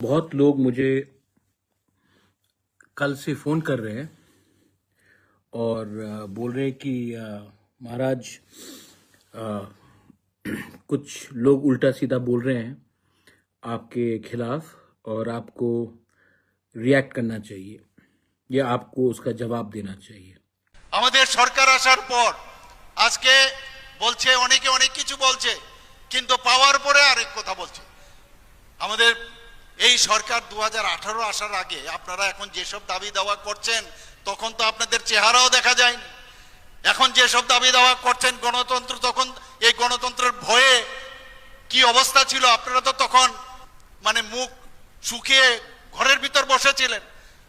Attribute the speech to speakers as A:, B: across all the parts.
A: बहुत लोग मुझे कल से फ़ोन कर रहे हैं और बोल रहे हैं कि महाराज कुछ लोग उल्टा सीधा बोल रहे हैं आपके खिलाफ और आपको रिएक्ट करना चाहिए या आपको उसका जवाब देना चाहिए।
B: আমাদের সরকার আসার পর আজকে বলছে অনেকে অনেক কিছু বলছে, কিন্তু পাওয়ার পরে আরেক কথা বলছে। আমাদের এই সরকার 2018 আসার আগে আপনারা এখন যেসব দাবি দাওয়া করছেন তখন তো আপনাদের চেহারাও দেখা যায়নি। এখন যেসব দাবি দাওয়া করছেন গণতন্ত্র, তখন এই গণতন্ত্রের ভয়ে কি অবস্থা ছিল, আপনারা তো তখন মানে মুখ শুকিয়ে ঘরের ভিতর বসেছিলেন।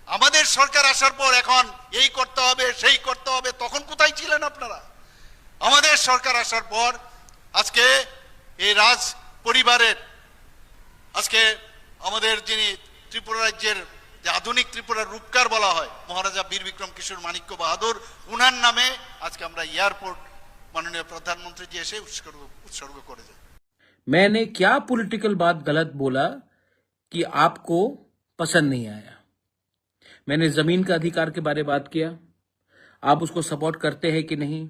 B: আমাদের সরকার আসার পর এখন এই করতে হবে সেই করতে হবে, তখন কোথায় ছিলেন আপনারা? আমাদের সরকার আসার পর আজকে এই রাজ পরিবারের আজকে আমাদের যিনি ত্রিপুরা রাজ্যের যে আধুনিক ত্রিপুরার রূপকার বলা হয় মহারাজা বীর বিক্রম কিশোর মাণিক্য বাহাদুর, উনার নামে আজকে আমরা এয়ারপোর্ট মাননীয় প্রধানমন্ত্রী जी এসে উৎসর্গ করে যায়।
A: मैंने क्या पॉलिटिकल बात गलत बोला कि आपको पसंद नहीं आया? मैंने जमीन का अधिकार के बारे में बात किया, आप उसको सपोर्ट करते हैं कि नहीं?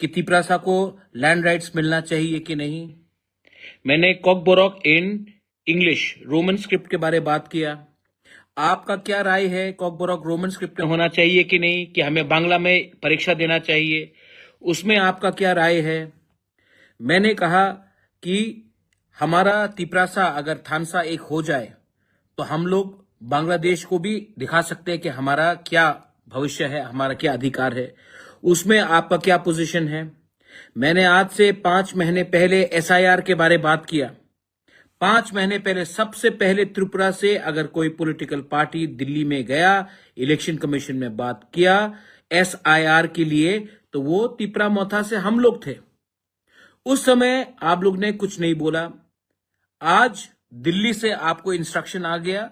A: कि तिपरासा को लैंड राइट्स मिलना चाहिए कि नहीं? मैंने Kokborok in English Roman script के बारे में बात किया, आपका क्या राय है? कॉकबोरॉक रोमन स्क्रिप्ट में होना चाहिए कि नहीं, कि हमें बांग्ला में परीक्षा देना चाहिए, उसमें आपका क्या राय है? मैंने कहा कि हमारा तिपरासा अगर थानसा एक हो जाए तो हम लोग बांग्लादेश को भी दिखा सकते हैं कि हमारा क्या भविष्य है, हमारा क्या अधिकार है। उसमें आपका क्या पोजीशन है? मैंने आज से 5 महीने पहले एसआईआर के बारे में बात किया। 5 महीने पहले सबसे पहले त्रिपुरा से अगर कोई पॉलिटिकल पार्टी दिल्ली में गया, इलेक्शन कमीशन में बात किया एसआईआर के लिए, तो वो तिपरा मोथा से हम लोग थे। उस समय आप लोग ने कुछ नहीं बोला। आज दिल्ली से आपको इंस्ट्रक्शन आ गया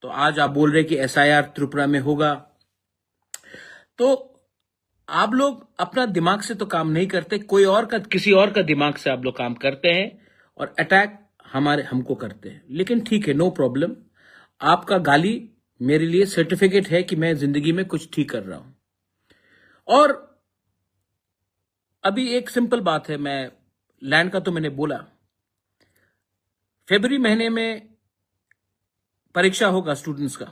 A: तो आज आप बोल रहे कि एसआईआर त्रिपुरा में होगा। तो आप लोग अपना दिमाग से तो काम नहीं करते, कोई और का किसी और का दिमाग से आप लोग काम करते हैं और अटैक हमको करते हैं। लेकिन ठीक है, नो प्रॉब्लम। आपका गाली मेरे लिए सर्टिफिकेट है कि मैं जिंदगी में कुछ ठीक कर रहा हूं। और अभी एक सिंपल बात है, मैं लैंड का तो मैंने बोला, फरवरी महीने में परीक्षा होगा स्टूडेंट्स का।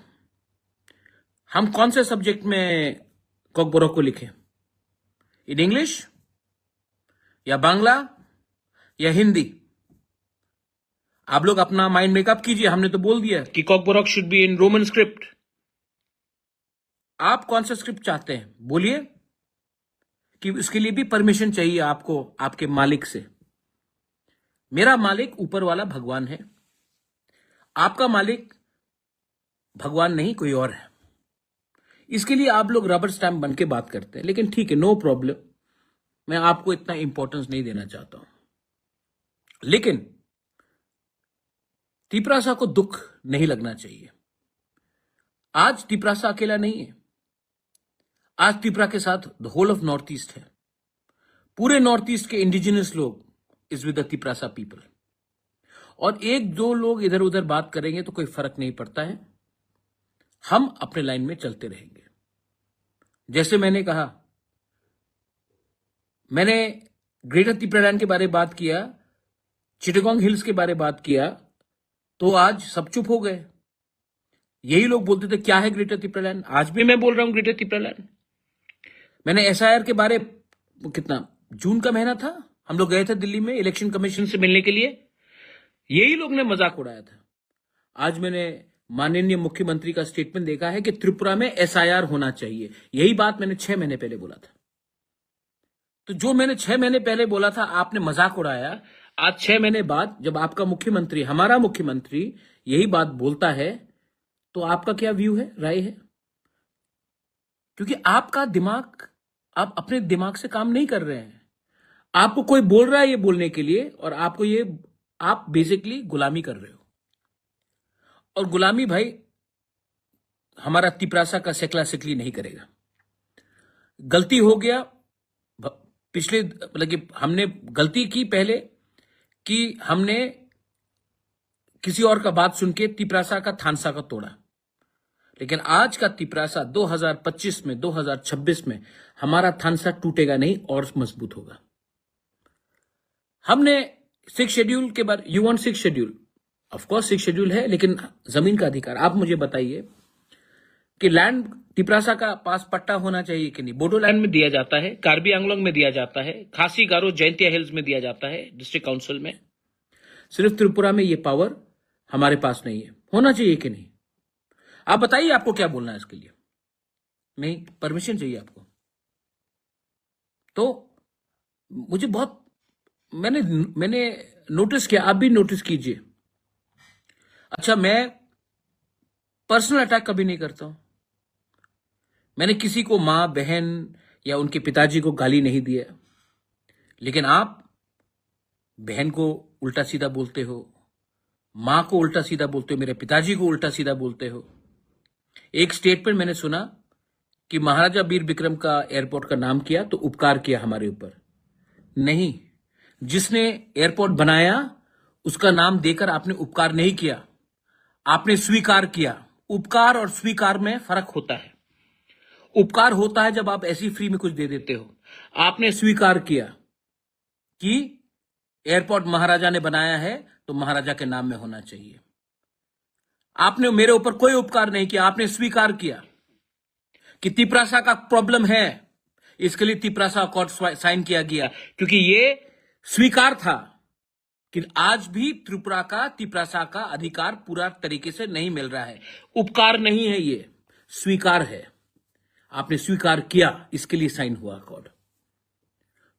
A: हम कौन से सब्जेक्ट में कॉकबोरॉक को लिखें? इन इंग्लिश या बांग्ला या हिंदी? आप लोग अपना माइंड मेकअप कीजिए। हमने तो बोल दिया कि Kokborok should be in Roman script. आप कौन सा स्क्रिप्ट चाहते हैं बोलिए, कि इसके लिए भी परमिशन चाहिए आपको आपके मालिक से। मेरा मालिक ऊपर वाला भगवान है, आपका मालिक भगवान नहीं कोई और है। इसके लिए आप लोग रबर स्टैम्प बन के बात करते हैं। लेकिन ठीक है, नो प्रॉब्लम, मैं आपको इतना इंपॉर्टेंस नहीं देना चाहता हूं। लेकिन तिपरासा को दुख नहीं लगना चाहिए। आज तिपरासा अकेला नहीं है, आज त्रिपुरा के साथ the whole of North East है। पूरे नॉर्थ ईस्ट के इंडिजिनस लोग is with the Tiprasa people. और एक दो लोग इधर उधर बात करेंगे तो कोई फर्क नहीं पड़ता है, हम अपने लाइन में चलते रहेंगे। जैसे मैंने कहा, मैंने ग्रेटर त्रिपुरालैंड के बारे में बात किया, चिटागोंग हिल्स के बारे में बात किया, तो आज सब चुप हो गए। यही लोग बोलते थे क्या है ग्रेटर त्रिपुरालैंड, आज भी मैं बोल रहा हूं ग्रेटर त्रिपुरालैंड। मैंने एसआईआर के बारे, कितना जून का महीना था, हम लोग गए थे दिल्ली में इलेक्शन कमीशन से मिलने के लिए, यही लोग ने मजाक उड़ाया था। आज मैंने माननीय मुख्यमंत्री का स्टेटमेंट देखा है कि त्रिपुरा में एसआईआर होना चाहिए। यही बात मैंने 6 महीने पहले बोला था। तो जो मैंने 6 महीने पहले बोला था आपने मजाक उड़ाया। आज 6 महीने बाद जब आपका मुख्यमंत्री, हमारा मुख्यमंत्री यही बात बोलता है, तो आपका क्या व्यू है, राय है? क्योंकि आपका दिमाग, आप अपने दिमाग से काम नहीं कर रहे हैं। आपको कोई बोल रहा है ये बोलने के लिए, और आपको ये, आप बेसिकली गुलामी कर रहे हो। और गुलामी भाई हमारा तिपरासा का सेकला सिकली नहीं करेगा। गलती हो गया पिछले, मतलब कि हमने गलती की पहले कि हमने किसी और का बात सुन के तिपरासा का थानसा का तोड़ा, लेकिन आज का तिपरासा 2025 में 2026 में हमारा थानसा टूटेगा नहीं और मजबूत होगा। हमने 6 शेड्यूल के बारे, you want 6 schedule, of course 6 schedule है, लेकिन जमीन का अधिकार आप मुझे बताइए कि लैंड तिपरासा का पास पट्टा होना चाहिए कि नहीं। बोडोलैंड में दिया जाता है, कार्बी आंगलोंग में दिया जाता है, खासी गारो जैंतिया हिल्स में दिया जाता है डिस्ट्रिक्ट काउंसिल में। सिर्फ त्रिपुरा में ये पावर हमारे पास नहीं है। होना चाहिए कि नहीं? आप बताइए आपको क्या बोलना है इसके लिए। नहीं, परमिशन चाहिए आपको। तो मुझे बहुत, मैंने नोटिस किया, आप भी नोटिस कीजिए। अच्छा, मैं पर्सनल अटैक कभी नहीं करता हूं। मैंने किसी को मां, बहन या उनके पिताजी को गाली नहीं दिया, लेकिन आप बहन को उल्टा सीधा बोलते हो, मां को उल्टा सीधा बोलते हो, मेरे पिताजी को उल्टा सीधा बोलते हो। एक स्टेटमेंट मैंने सुना कि महाराजा वीर विक्रम का एयरपोर्ट का नाम किया तो उपकार किया हमारे ऊपर। नहीं, जिसने एयरपोर्ट बनाया उसका नाम देकर आपने उपकार नहीं किया, आपने स्वीकार किया। उपकार और स्वीकार में फर्क होता है। उपकार होता है जब आप ऐसी फ्री में कुछ दे देते हो। आपने स्वीकार किया कि एयरपोर्ट महाराजा ने बनाया है तो महाराजा के नाम में होना चाहिए। आपने मेरे ऊपर कोई उपकार नहीं किया, आपने स्वीकार किया कि तिपरासा का प्रॉब्लम है, इसके लिए तिपरासा अकॉर्ड साइन किया गया, क्योंकि ये स्वीकार था कि आज भी त्रिपुरा का तिपरासा का अधिकार पूरा तरीके से नहीं मिल रहा है। उपकार नहीं है, ये स्वीकार है। आपने स्वीकार किया, इसके लिए साइन हुआ अकॉर्ड।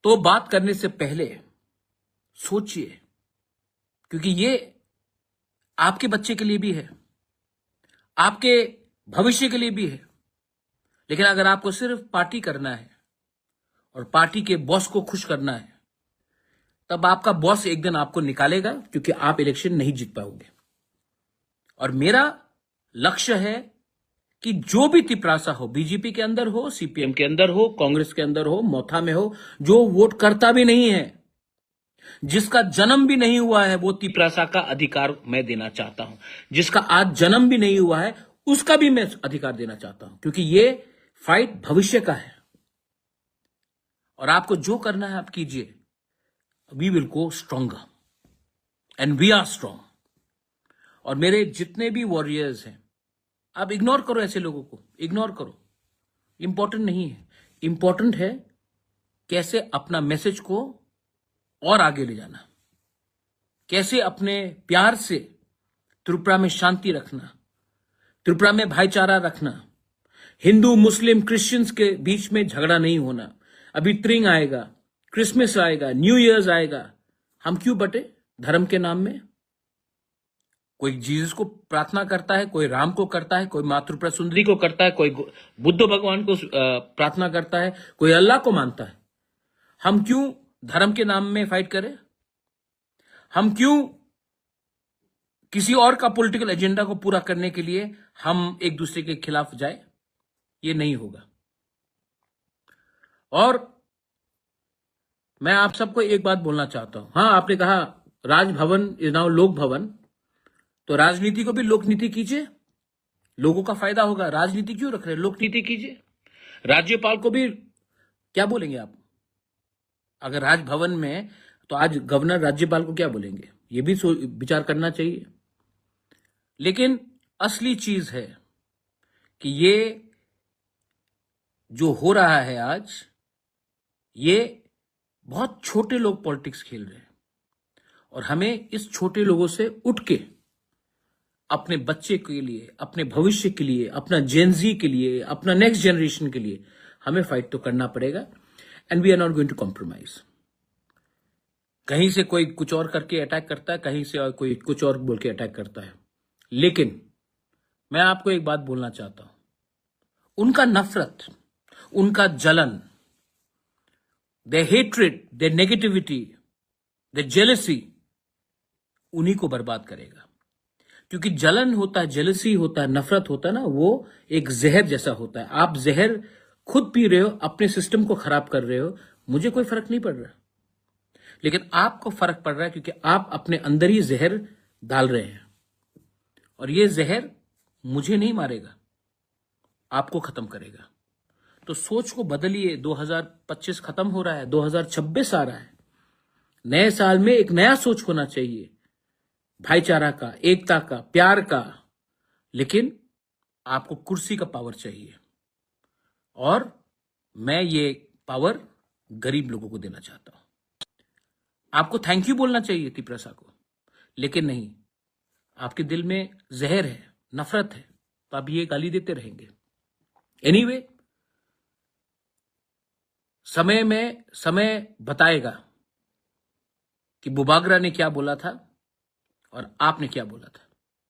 A: तो बात करने से पहले सोचिए, क्योंकि ये आपके बच्चे के लिए भी है, आपके भविष्य के लिए भी है। लेकिन अगर आपको सिर्फ पार्टी करना है और पार्टी के बॉस को खुश करना है, तब आपका बॉस एक दिन आपको निकालेगा, क्योंकि आप इलेक्शन नहीं जीत पाओगे। और मेरा लक्ष्य है कि जो भी तिपरासा हो, बीजेपी के अंदर हो, सीपीएम के अंदर हो, कांग्रेस के अंदर हो, मोथा में हो, जो वोट करता भी नहीं है, जिसका जन्म भी नहीं हुआ है, वो तिपरासा का अधिकार मैं देना चाहता हूं। जिसका आज जन्म भी नहीं हुआ है, उसका भी मैं अधिकार देना चाहता हूं, क्योंकि ये फाइट भविष्य का है। और आपको जो करना है आप कीजिए। We will go stronger and we are strong. और मेरे जितने भी वॉरियर्स हैं, आप इग्नोर करो, ऐसे लोगों को इग्नोर करो, इंपॉर्टेंट नहीं है। इंपॉर्टेंट है कैसे अपना मैसेज को और आगे ले जाना, कैसे अपने प्यार से त्रिपुरा में शांति रखना, त्रिपुरा में भाईचारा रखना, हिंदू मुस्लिम क्रिश्चियंस के बीच में झगड़ा नहीं होना। अभी त्रिंग आएगा, क्रिसमस आएगा, न्यू ईयर्स आएगा, हम क्यों बटे धर्म के नाम में? कोई जीसस को प्रार्थना करता है, कोई राम को करता है, कोई माँ त्रिपुरा सुंदरी को करता है, कोई बुद्ध भगवान को प्रार्थना करता है, कोई अल्लाह को मानता है। हम क्यों धर्म के नाम में फाइट करें? हम क्यों किसी और का पॉलिटिकल एजेंडा को पूरा करने के लिए हम एक दूसरे के खिलाफ जाए? ये नहीं होगा। और मैं आप सबको एक बात बोलना चाहता हूं। हां, आपने कहा राजभवन इज नाउ लोक भवन, तो राजनीति को भी लोकनीति कीजिए, लोगों का फायदा होगा। राजनीति क्यों रख रहे हैं? लोकनीति कीजिए। राज्यपाल को भी क्या बोलेंगे आप? अगर राजभवन में, तो आज गवर्नर राज्यपाल को क्या बोलेंगे? ये भी विचार करना चाहिए। लेकिन असली चीज है कि ये जो हो रहा है आज, ये बहुत छोटे लोग पॉलिटिक्स खेल रहे हैं। और हमें इस छोटे लोगों से उठ के अपने बच्चे के लिए, अपने भविष्य के लिए, अपना जेनजी के लिए, अपना नेक्स्ट जनरेशन के लिए हमें फाइट तो करना पड़ेगा। And we are not going to compromise. कहीं से कोई कुछ और करके अटैक करता है, कहीं से कोई कुछ और बोल के अटैक करता है। लेकिन मैं आपको एक बात बोलना चाहता हूं, उनका नफरत, उनका जलन, their hatred, their negativity, their jealousy, उन्हीं को बर्बाद करेगा। क्योंकि जलन होता है, जेलसी होता है, नफरत होता है ना, वो एक जहर जैसा होता है। आप जहर खुद पी रहे हो, अपने सिस्टम को खराब कर रहे हो, मुझे कोई फर्क नहीं पड़ रहा, लेकिन आपको फर्क पड़ रहा है, क्योंकि आप अपने अंदर ही जहर डाल रहे हैं। और ये जहर मुझे नहीं मारेगा, आपको खत्म करेगा। तो सोच को बदलिए। 2025 खत्म हो रहा है, 2026 आ रहा है। नए साल में एक नया सोच होना चाहिए, भाईचारा का, एकता का, प्यार का। लेकिन आपको कुर्सी का पावर चाहिए, और मैं ये पावर गरीब लोगों को देना चाहता हूं। आपको थैंक यू बोलना चाहिए तिपरसा को, लेकिन नहीं, आपके दिल में जहर है, नफरत है, तो आप ये गाली देते रहेंगे। एनीवे, समय बताएगा कि बुबागरा ने क्या बोला था और आपने क्या बोला था।